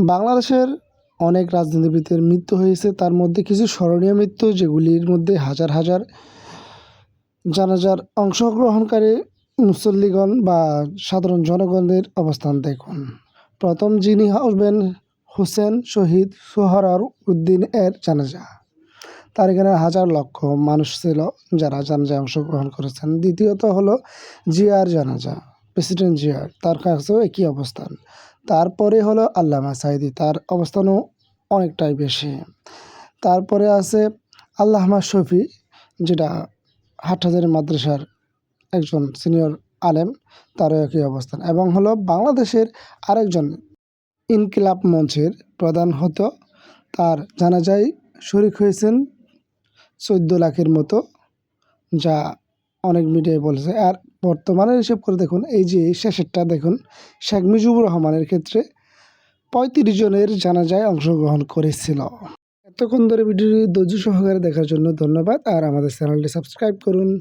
বাংলাদেশের অনেক রাজনীতিবিদের মৃত্যু হয়েছে, তার মধ্যে কিছু স্মরণীয় মৃত্যু, যেগুলির মধ্যে হাজার হাজার জানাজার অংশগ্রহণকারী মুসল্লিগণ বা সাধারণ জনগণের অবস্থান দেখুন। প্রথম যিনি হবেন হোসেন শহীদ সোহরাওয়ার্দী এর জানাজা। তার এখানে হাজার লক্ষ মানুষ ছিল যারা জানাজায় অংশগ্রহণ করেছেন। দ্বিতীয়ত হলো জিয়ার জানাজা, প্রেসিডেন্ট জিয়ার, তার কাছেও একই অবস্থান। তারপরে হলো আল্লামা সাঈদী, তার অবস্থানও অনেকটাই বেশি। তারপরে আছে আল্লামা শফি, যেটা হাটহাজারী মাদ্রাসার একজন সিনিয়র আলেম, তারও একই অবস্থান। এবং হলো বাংলাদেশের আরেকজন ইনকিলাব মঞ্চের প্রধান হতো, তার জানাজায় শরিক হয়েছেন 14 লাখের মতো, যা অনেক মিডিয়ায় বলেছে। আর বর্তমানে হিসেব করে দেখুন, এই যে শেষেরটা দেখুন, শেখ মুজিবুর রহমানের ক্ষেত্রে 35 জনের জানাজায় অংশগ্রহণ করেছিল। এতক্ষণ ধরে ভিডিওটি ধৈর্য সহকারে দেখার জন্য ধন্যবাদ। আর আমাদের চ্যানেলটি সাবস্ক্রাইব করুন।